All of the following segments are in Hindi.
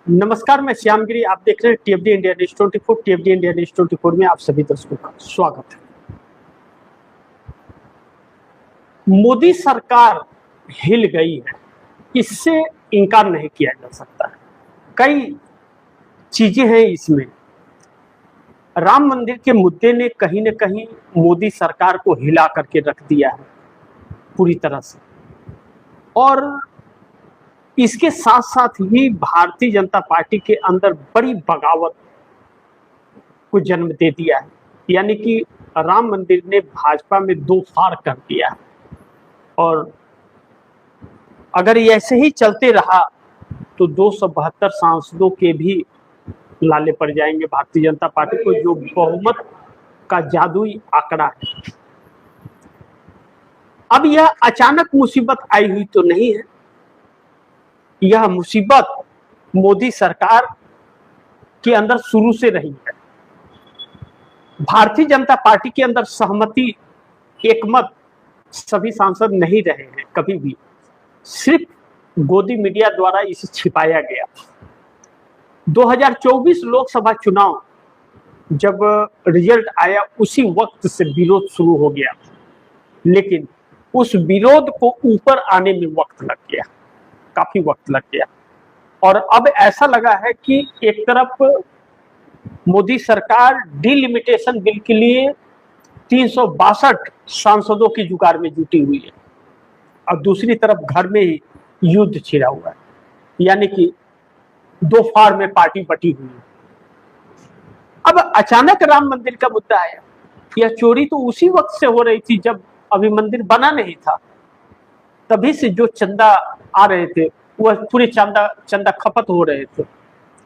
नमस्कार, मैं श्यामगिरी। आप देख रहे हैं टीएफडी इंडिया न्यूज 24। टीएफडी इंडिया न्यूज 24 में आप सभी दर्शकों का स्वागत है। मोदी सरकार हिल गई है, इससे इनकार नहीं किया जा सकता है। कई चीजें हैं इसमें। राम मंदिर के मुद्दे ने कहीं न कहीं मोदी सरकार को हिला करके रख दिया है पूरी तरह से, और इसके साथ साथ ही भारतीय जनता पार्टी के अंदर बड़ी बगावत को जन्म दे दिया है। यानी कि राम मंदिर ने भाजपा में दो फाड़ कर दिया है, और अगर ये ऐसे ही चलते रहा तो 272 सांसदों के भी लाले पड़ जाएंगे भारतीय जनता पार्टी को, जो बहुमत का जादुई आंकड़ा है। अब यह अचानक मुसीबत आई हुई तो नहीं है, यह मुसीबत मोदी सरकार के अंदर शुरू से रही है। भारतीय जनता पार्टी के अंदर सहमति, एकमत सभी सांसद नहीं रहे हैं कभी भी, सिर्फ गोदी मीडिया द्वारा इसे छिपाया गया। 2024 लोकसभा चुनाव जब रिजल्ट आया उसी वक्त से विरोध शुरू हो गया, लेकिन उस विरोध को ऊपर आने में वक्त लग गया, काफी वक्त लग गया। और अब ऐसा लगा है कि एक तरफ मोदी सरकार डिलिमिटेशन बिल के लिए 362 सांसदों की जुगाड़ में जुटी हुई है, और दूसरी तरफ घर में ही युद्ध छिड़ा हुआ है। यानी कि दो फाड़ में पार्टी बटी हुई है। अब अचानक राम मंदिर का मुद्दा आया। यह चोरी तो उसी वक्त से हो रही थी जब अभी मंदिर बना नहीं था। तभी से जो चंदा आ रहे थे वह पूरे चंदा खपत हो रहे थे।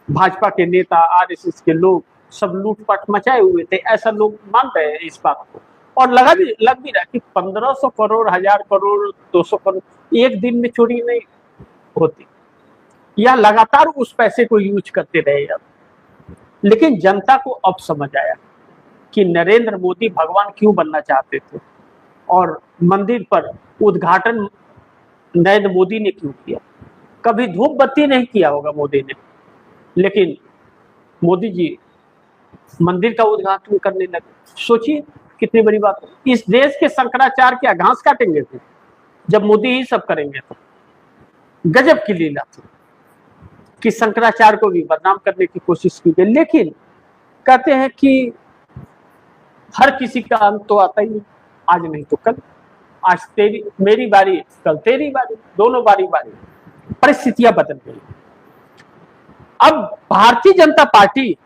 भाजपा के नेता, आरएसएस के लोग सब लूटपाट मचाए हुए थे, ऐसा लोग मान रहे हैं इस बात को। और लग भी रहा कि 1500 करोड़, 1000 करोड़, 200 करोड़ एक दिन में चोरी नहीं होती। यह लगातार उस पैसे को यूज करते रहे। अब लेकिन जनता को अब समझ आया कि नरेंद्र मोदी भगवान क्यों बनना चाहते थे, और मंदिर पर उद्घाटन नरेंद्र मोदी ने क्यों किया। कभी धूप बत्ती नहीं किया होगा मोदी ने, लेकिन मोदी जी मंदिर का उद्घाटन करने लगे। सोचिए कितनी बड़ी बात है। इस देश के शंकराचार्य क्या घास काटेंगे थे जब मोदी ही सब करेंगे? तो गजब की लीला थी कि शंकराचार्य को भी बदनाम करने की कोशिश की गई। लेकिन कहते हैं कि हर किसी का अंत तो आता ही, आज नहीं तो कल। आज मेरी बारी, कल तेरी बारी, दोनों बारी बारी। परिस्थितियां बदल गई। अब भारतीय जनता पार्टी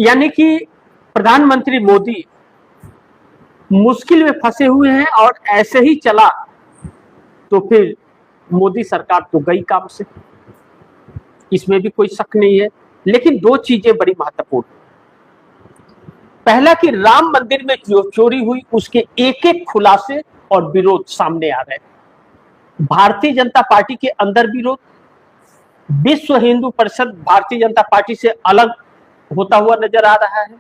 यानी कि प्रधानमंत्री मोदी मुश्किल में फंसे हुए हैं, और ऐसे ही चला तो फिर मोदी सरकार तो गई काम से, इसमें भी कोई शक नहीं है। लेकिन दो चीजें बड़ी महत्वपूर्ण। पहला कि राम मंदिर में जो चोरी हुई उसके एक एक खुलासे और विरोध सामने आ रहे हैं। भारतीय जनता पार्टी के अंदर विरोध, विश्व हिंदू परिषद भारतीय जनता पार्टी से अलग होता हुआ नजर आ रहा है,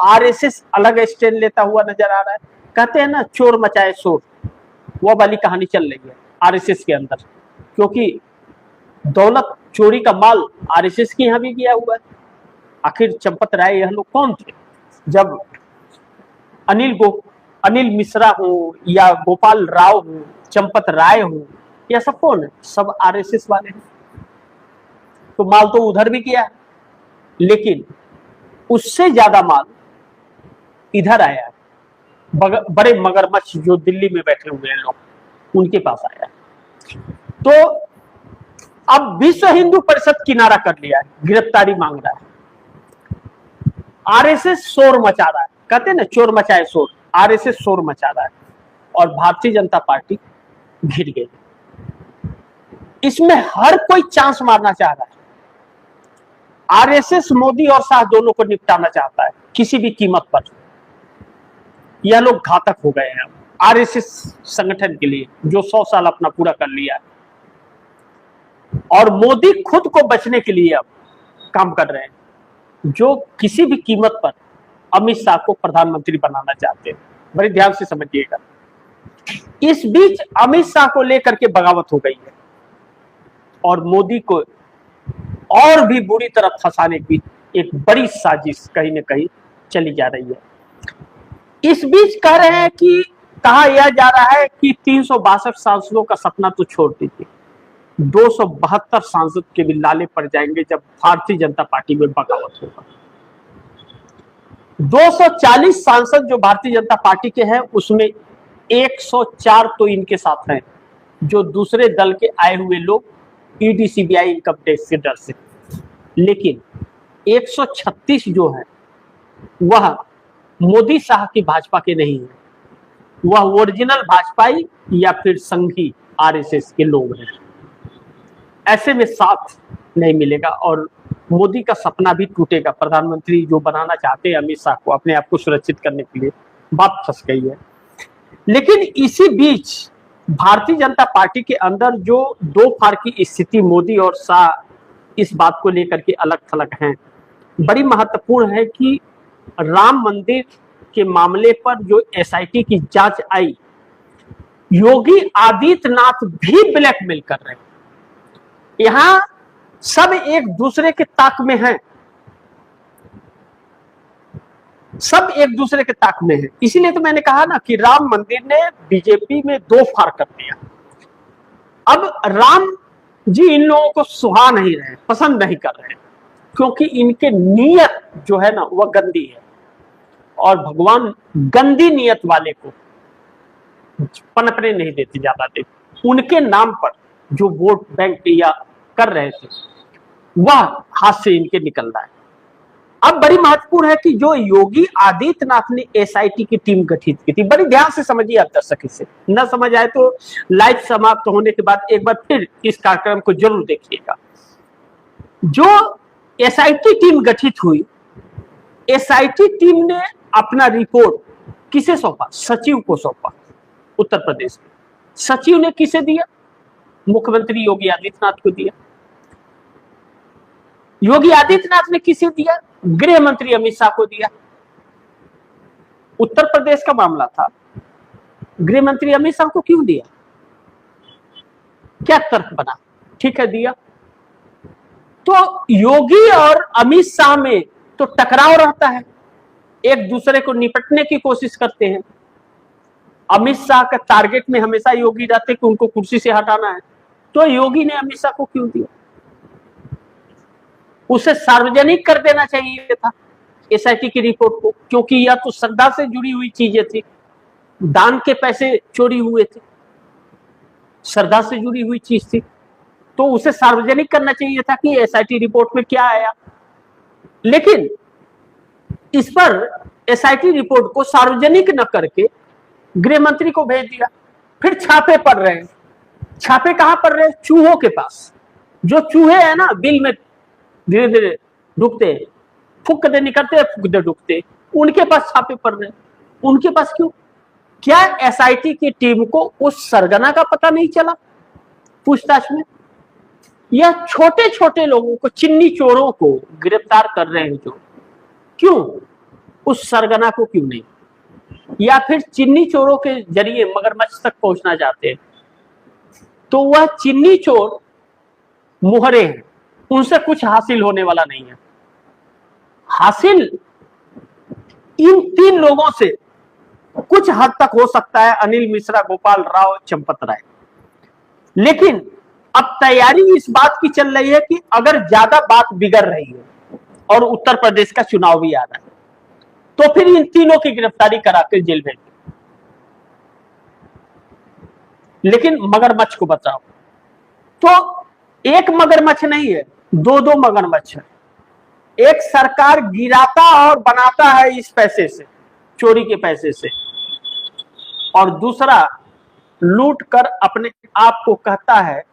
आरएसएस अलग स्टैंड लेता हुआ नजर आ रहा है। कहते हैं ना, चोर मचाए शोर, वो वाली कहानी चल रही है आरएसएस के अंदर, क्योंकि दौलत, चोरी का माल आरएसएस के यहां भी गया हुआ है। आखिर चंपत राय यह लोग कौन थे? जब अनिल मिश्रा हो या गोपाल राव हो, चंपत राय हो, यह सब कौन है? सब आरएसएस वाले हैं। तो माल तो उधर भी गया है, लेकिन उससे ज्यादा माल इधर आया है। बड़े मगरमच्छ जो दिल्ली में बैठे हुए हैं लोग, उनके पास आया है। तो अब विश्व हिंदू परिषद किनारा कर लिया है, गिरफ्तारी मांग रहा है। आरएसएस शोर मचा रहा है। कहते हैं ना, चोर मचाए शोर, आरएसएस शोर मचा रहा है, और भारतीय जनता पार्टी घिर गई। इसमें हर कोई चांस मारना चाह रहा है। आरएसएस मोदी और शाह दोनों को निपटाना चाहता है किसी भी कीमत पर। यह लोग घातक हो गए हैं आरएसएस संगठन के लिए, जो 100 साल अपना पूरा कर लिया है। और मोदी खुद को बचने के लिए अब काम कर रहे हैं, जो किसी भी कीमत पर अमित शाह को प्रधानमंत्री बनाना चाहते हैं। बड़े ध्यान से समझिएगा। इस बीच अमित शाह को लेकर के बगावत हो गई है। और मोदी को और भी बुरी तरह फंसाने की एक बड़ी साजिश कहीं न कहीं चली जा रही है। इस बीच कह रहे हैं कि कहा यह जा रहा है कि 362 सांसदों का सपना तो छोड़ दीजिए, 272 सांसद के भी लाले पड़ जाएंगे जब भारतीय जनता पार्टी में बगावत होगा। 240 सांसद जो भारतीय जनता पार्टी के हैं उसमें 104 तो इनके साथ हैं, जो दूसरे दल के आए हुए लोग ईडी सीबीआई इनकम टैक्स के डर से। लेकिन 136 जो है वह मोदी शाह की भाजपा के नहीं है, वह ओरिजिनल भाजपाई या फिर संघी आरएसएस के लोग हैं। ऐसे में साथ नहीं मिलेगा और मोदी का सपना भी टूटेगा। प्रधानमंत्री जो बनाना चाहते हैं अमित शाह को अपने आप को सुरक्षित करने के लिए, बात फंस गई है। लेकिन इसी बीच भारतीय जनता पार्टी के अंदर जो दो फाड़ की स्थिति मोदी और शाह इस बात को लेकर के अलग थलग हैं, बड़ी महत्वपूर्ण है कि राम मंदिर के मामले पर जो एसआईटी की जांच आई, योगी आदित्यनाथ भी ब्लैकमेल कर रहे हैं। यहां सब एक दूसरे के ताक में हैं, सब एक दूसरे के ताक में हैं। इसीलिए तो मैंने कहा ना कि राम मंदिर ने बीजेपी में दो फाड़ कर दिया। अब राम जी इन लोगों को सुहा नहीं रहे, पसंद नहीं कर रहे, क्योंकि इनके नीयत जो है ना वह गंदी है और भगवान गंदी नीयत वाले को पनपने नहीं देते, ज्यादा देते। उनके नाम पर जो वोट बैंक या कर रहे थे वह हाथ से इनके निकल रहा है। अब बड़ी महत्वपूर्ण है कि जो योगी आदित्यनाथ ने एसआईटी की टीम गठित की थी, बड़ी ध्यान से समझिए आप दर्शक, इसे न समझ आए तो लाइव समाप्त होने के बाद एक बार फिर इस कार्यक्रम को जरूर देखिएगा। जो एसआईटी टीम गठित हुई, एसआईटी टीम ने अपना रिपोर्ट किसे सौंपा? सचिव को सौंपा, उत्तर प्रदेश में। सचिव ने किसे दिया? मुख्यमंत्री योगी आदित्यनाथ को दिया। योगी आदित्यनाथ ने किसे दिया? गृह मंत्री अमित शाह को दिया। उत्तर प्रदेश का मामला था, गृह मंत्री अमित शाह को क्यों दिया? क्या तर्क बना? ठीक है, दिया। तो योगी और अमित शाह में तो टकराव रहता है, एक दूसरे को निपटने की कोशिश करते हैं। अमित शाह का टारगेट में हमेशा योगी रहते कि उनको कुर्सी से हटाना है, तो योगी ने अमित शाह को क्यों दिया? उसे सार्वजनिक कर देना चाहिए था एसआईटी की रिपोर्ट को, क्योंकि यह तो श्रद्धा से जुड़ी हुई चीजें थी, दान के पैसे चोरी हुए थे, श्रद्धा से जुड़ी हुई चीज थी, तो उसे सार्वजनिक करना चाहिए था कि एसआईटी रिपोर्ट में क्या आया। लेकिन इस पर एसआईटी रिपोर्ट को सार्वजनिक न करके गृह मंत्री को भेज दिया। फिर छापे पड़ रहे हैं। छापे कहां पड़ रहे हैं? चूहों के पास। जो चूहे हैं ना, बिल में धीरे धीरे डूबते, फूक दे निकलते, फूक दे डूबते, उनके पास छापे पड़ रहे हैं। उनके पास क्यों? क्या एसआईटी की टीम को उस सरगना का पता नहीं चला पूछताछ में? यह छोटे छोटे लोगों को, चिन्नी चोरों को गिरफ्तार कर रहे हैं जो, क्यों? उस सरगना को क्यों नहीं? या फिर चिन्नी चोरों के जरिए मगरमच्छ तक पहुंचना चाहते हैं, तो वह चिन्नी चोर मुहरे हैं, उनसे कुछ हासिल होने वाला नहीं है। हासिल इन तीन लोगों से कुछ हद तक हो सकता है, अनिल मिश्रा, गोपाल राव, चंपत राय। लेकिन अब तैयारी इस बात की चल रही है कि अगर ज्यादा बात बिगड़ रही है और उत्तर प्रदेश का चुनाव भी आ रहा है, तो फिर इन तीनों की गिरफ्तारी करा कर जेल भेज दो, लेकिन मगरमच्छ को बचाओ। तो एक मगरमच्छ नहीं है, दो दो मगरमच्छ है। एक सरकार गिराता और बनाता है इस पैसे से, चोरी के पैसे से, और दूसरा लूट कर अपने आप को कहता है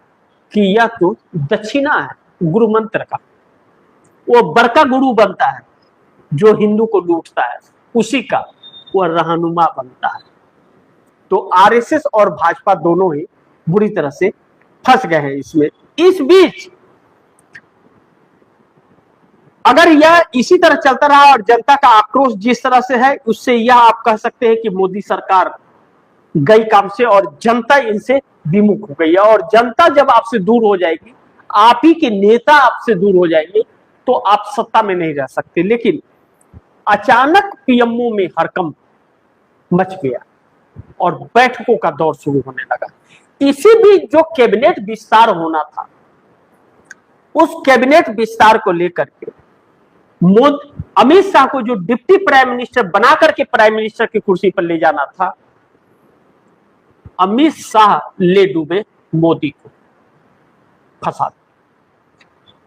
कि यह तो दक्षिणा है गुरु मंत्र का। वो बड़का गुरु बनता है जो हिंदू को लूटता है, उसी का वह रहनुमा बनता है। तो आरएसएस और भाजपा दोनों ही बुरी तरह से फंस गए हैं इसमें। इस बीच अगर यह इसी तरह चलता रहा और जनता का आक्रोश जिस तरह से है, उससे यह आप कह सकते हैं कि मोदी सरकार गई काम से और जनता इनसे विमुख हो गई है। और जनता जब आपसे दूर हो जाएगी, आप ही के नेता आपसे दूर हो जाएंगे तो आप सत्ता में नहीं रह सकते। लेकिन अचानक पीएमओ में हड़कंप मच गया और बैठकों का दौर शुरू होने लगा। इसी बीच जो कैबिनेट विस्तार होना था, उस कैबिनेट विस्तार को लेकर के अमित शाह को जो डिप्टी प्राइम मिनिस्टर बना करके प्राइम मिनिस्टर की कुर्सी पर ले जाना था, अमित शाह ले डूबे मोदी को फंसा,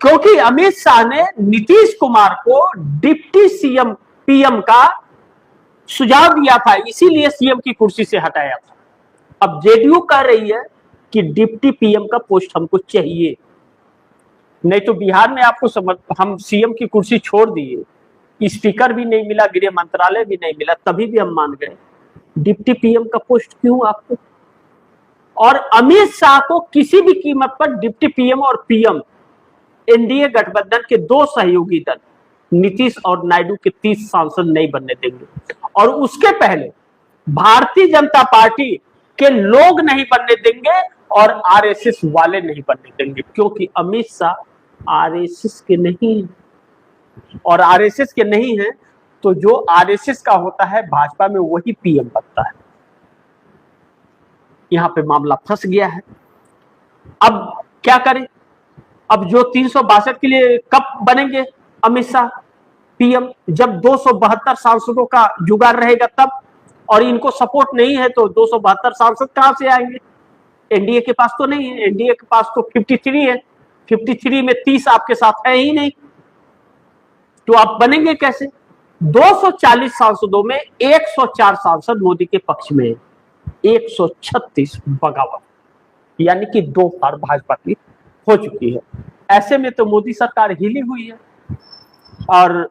क्योंकि अमित शाह ने नीतीश कुमार को डिप्टी सीएम पीएम का सुझाव दिया था, इसीलिए सीएम की कुर्सी से हटाया था। अब जेडीयू कह रही है कि डिप्टी पीएम का पोस्ट हमको चाहिए, नहीं तो बिहार में आपको हम सीएम की कुर्सी छोड़ दिए, स्पीकर भी नहीं मिला, गृह मंत्रालय भी नहीं मिला, तभी भी हम मान गए, डिप्टी पीएम का पोस्ट क्यों आपको? और अमित शाह को किसी भी कीमत पर डिप्टी पीएम और पीएम एनडीए गठबंधन के दो सहयोगी दल नीतीश और नायडू के 30 सांसद नहीं बनने देंगे, और उसके पहले भारतीय जनता पार्टी के लोग नहीं बनने देंगे और आरएसएस वाले नहीं बनने देंगे, क्योंकि अमित शाह आरएसएस के नहीं है, और आरएसएस के नहीं है तो जो आरएसएस का होता है भाजपा में वही पीएम बनता है। यहां पे मामला फंस गया है। अब क्या करें? अब जो 362 के लिए कब बनेंगे अमित शाह पीएम? जब 272 सांसदों का जुगाड़ रहेगा तब, और इनको सपोर्ट नहीं है तो 272 सांसद कहां से आएंगे? एनडीए के पास तो नहीं है, एनडीए के पास तो 53 है, 53 में 30 आपके साथ है ही नहीं, तो आप बनेंगे कैसे? 240 सांसदों में 104 सांसद मोदी के पक्ष में है, 136 बगावत, यानी कि 2 बार भाजपा की हो चुकी है। ऐसे में तो मोदी सरकार हिली हुई है, और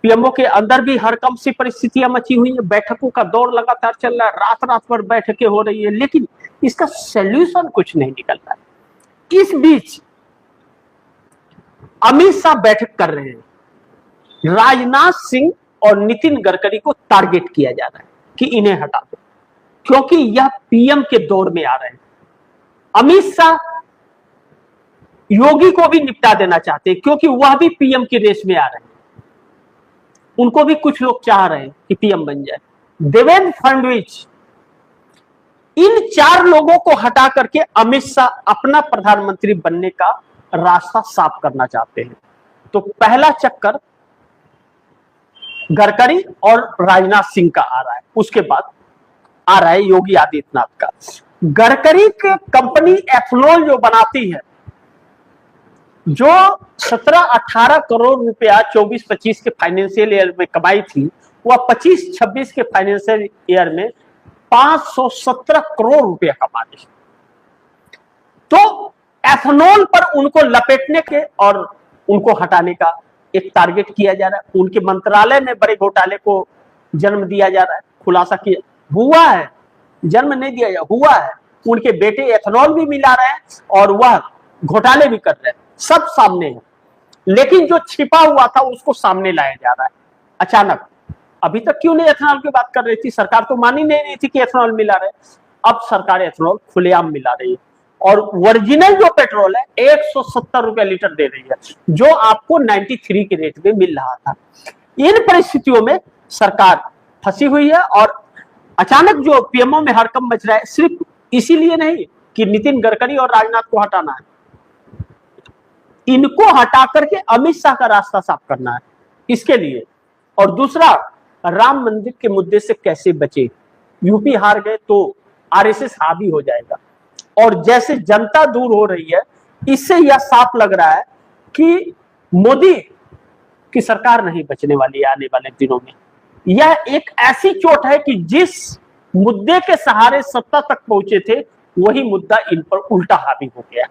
पीएमओ के अंदर भी हड़कंप सी परिस्थितियां मची हुई है, बैठकों का दौर लगातार चल रहा है, रात रात भर बैठकें हो रही है, लेकिन इसका सॉल्यूशन कुछ नहीं निकल रहा है। इस बीच अमित शाह बैठक कर रहे हैं, राजनाथ सिंह और नितिन गडकरी को टारगेट किया जा रहा है कि इन्हें हटा दो, क्योंकि यह पीएम के दौर में आ रहे हैं। अमित शाह योगी को भी निपटा देना चाहते हैं, क्योंकि वह भी पीएम की रेस में आ रहे हैं, उनको भी कुछ लोग चाह रहे हैं कि पीएम बन जाए। देवेंद्र फडणवीस, इन 4 लोगों को हटा करके अमित शाह अपना प्रधानमंत्री बनने का रास्ता साफ करना चाहते हैं। तो पहला चक्कर गडकरी और राजनाथ सिंह का आ रहा है, उसके बाद आ रहा है योगी आदित्यनाथ का। गडकरी की कंपनी एथनॉल जो बनाती है, जो 17-18 करोड़ रुपया 24-25 के फाइनेंशियल ईयर में कमाई थी, वह 25-26 के फाइनेंशियल ईयर में 517 करोड़ रुपया कमा ली। तो एथनॉल पर उनको लपेटने के और उनको हटाने का एक टारगेट किया जा रहा है। उनके मंत्रालय में बड़े घोटाले को जन्म दिया जा रहा है, खुलासा किया हुआ है, जन्म नहीं दिया जा हुआ है। उनके बेटे एथनॉल भी मिला रहे हैं और वह घोटाले भी कर रहे हैं, सब सामने है। लेकिन जो छिपा हुआ था उसको सामने लाया जा रहा है अचानक। अभी तक क्यों नहीं एथनॉल की बात कर रही थी? सरकार तो मान ही नहीं रही थी कि एथनॉल मिला रहे। अब सरकार एथनॉल खुलेआम मिला रही है, और ओरिजिनल जो पेट्रोल है 170 रुपया लीटर दे रही है, जो आपको 93 के रेट में मिल रहा था। इन परिस्थितियों में सरकार फंसी हुई है, और अचानक जो पीएमओ में हड़कंप मच रहा है, सिर्फ इसीलिए नहीं कि नितिन गडकरी और राजनाथ को हटाना है, इनको हटा करके अमित शाह का रास्ता साफ करना है इसके लिए। और दूसरा, राम मंदिर के मुद्दे से कैसे बचे? यूपी हार गए तो आरएसएस हावी हो जाएगा, और जैसे जनता दूर हो रही है, इससे यह साफ लग रहा है कि मोदी की सरकार नहीं बचने वाली है आने वाले दिनों में। यह एक ऐसी चोट है कि जिस मुद्दे के सहारे सत्ता तक पहुंचे थे, वही मुद्दा इन पर उल्टा हावी हो गया।